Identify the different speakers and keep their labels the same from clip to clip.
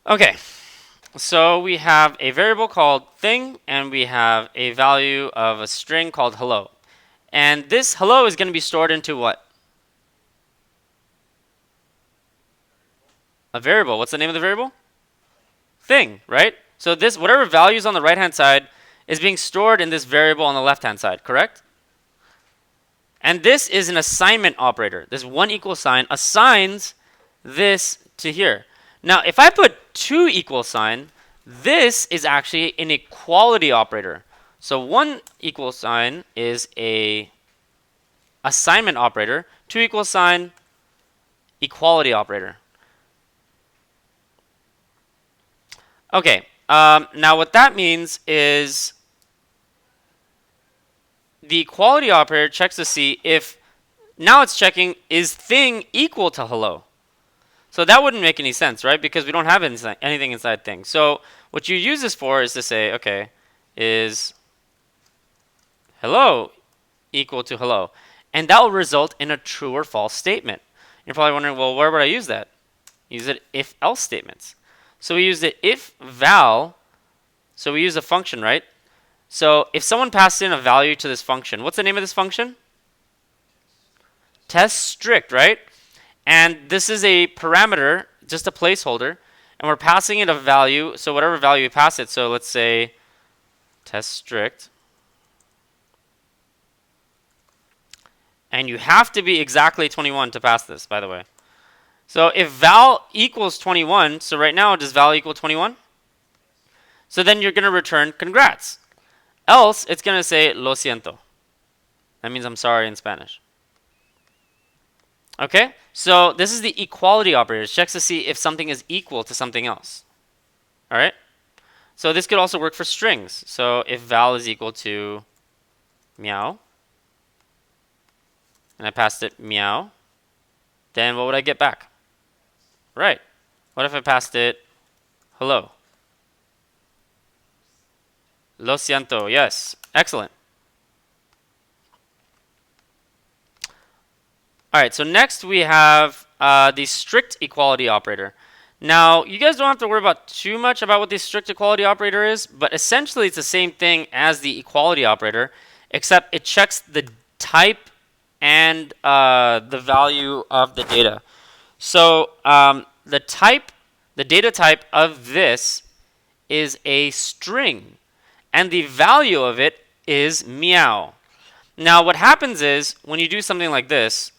Speaker 1: Okay, so we have a variable called thing, and we have a value of a string called hello. And this hello is going to be stored into what? A variable. What's the name of the variable? Thing, right? So this, whatever value is on the right-hand side is being stored in this variable on the left-hand side, correct? And this is an assignment operator. This one equal sign assigns this to here. Now, if I put two equal sign, this is actually an equality operator. So one equal sign is a assignment operator. Two equal sign, equality operator. Okay. Now what that means is the equality operator checks to see if now it's checking is thing equal to hello. So that wouldn't make any sense, right? Because we don't have anything inside thing. So what you use this for is to say, okay, is hello equal to hello? And that will result in a true or false statement. You're probably wondering, well, where would I use that? Use it if else statements. So we use the if val. So we use a function, right? So if someone passed in a value to this function, what's the name of this function? Test strict, right? And this is a parameter, just a placeholder, and we're passing it a value. So whatever value we pass it, so let's say test strict. And you have to be exactly 21 to pass this, by the way. So if val equals 21, so right now, does val equal 21? So then you're going to return congrats. Else, it's going to say lo siento. That means I'm sorry in Spanish. Okay? So this is the equality operator. It checks to see if something is equal to something else. All right? So this could also work for strings. So if val is equal to meow, and I passed it meow, then what would I get back? Right. What if I passed it hello? Lo siento. Yes. Excellent. All right, so next we have the strict equality operator. Now, you guys don't have to worry about too much about what the strict equality operator is, but essentially it's the same thing as the equality operator, except it checks the type and the value of the data. So the data type of this is a string, and the value of it is meow. Now, what happens is when you do something like this,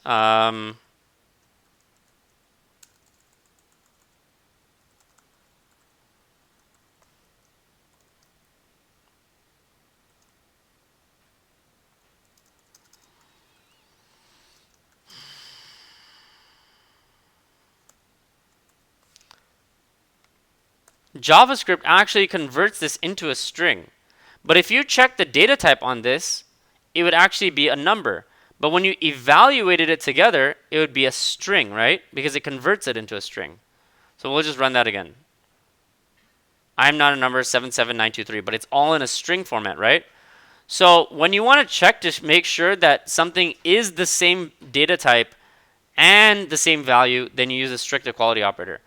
Speaker 1: JavaScript actually converts this into a string. But if you check the data type on this, it would actually be a number. But when you evaluated it together, it would be a string, right? Because it converts it into a string. So we'll just run that again. I'm not a number 77923, but it's all in a string format, right? So when you want to check to make sure that something is the same data type and the same value, then you use a strict equality operator.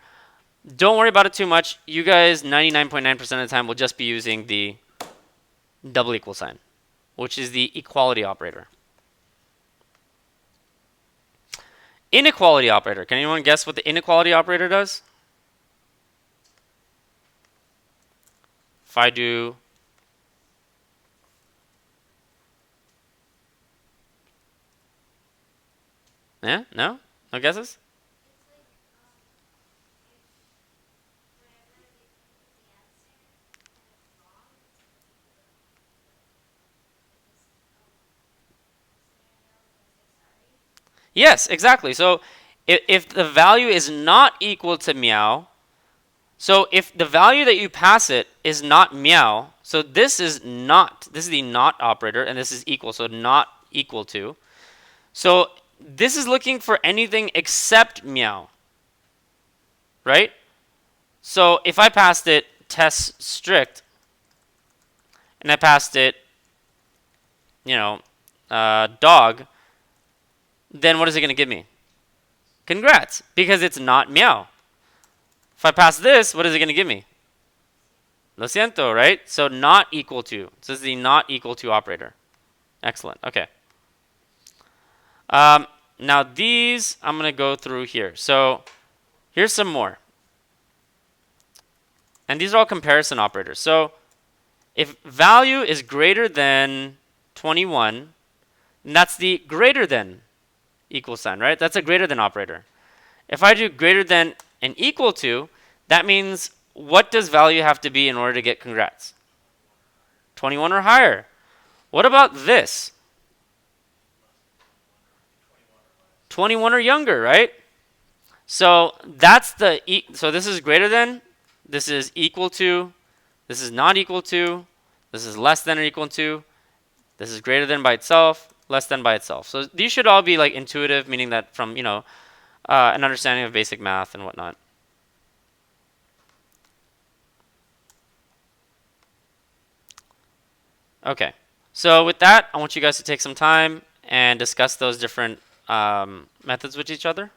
Speaker 1: Don't worry about it too much. You guys 99.9% of the time will just be using the double equal sign, which is the equality operator. Inequality operator. Can anyone guess what the inequality operator does? If I do yeah, no guesses. Yes, exactly. So if the value is not equal to meow, so if the value that you pass it is not meow, so this is the not operator, and this is equal, so not equal to. So this is looking for anything except meow, right? So if I passed it test strict, and I passed it, dog, then what is it going to give me? Congrats, because it's not meow. If I pass this, what is it going to give me? Lo siento, right? So not equal to. This is the not equal to operator. Excellent. Okay. Now these I'm going to go through here. So here's some more. And these are all comparison operators. So if value is greater than 21, and that's the greater than equal sign, right? That's a greater than operator. If I do greater than and equal to, that means what does value have to be in order to get congrats? 21 or higher. What about this? 21 or younger, right? So that's the so this is greater than, this is equal to, this is not equal to, this is less than or equal to, this is greater than by itself, less than by itself. So these should all be like intuitive, meaning that from, an understanding of basic math and whatnot. Okay, so with that, I want you guys to take some time and discuss those different methods with each other.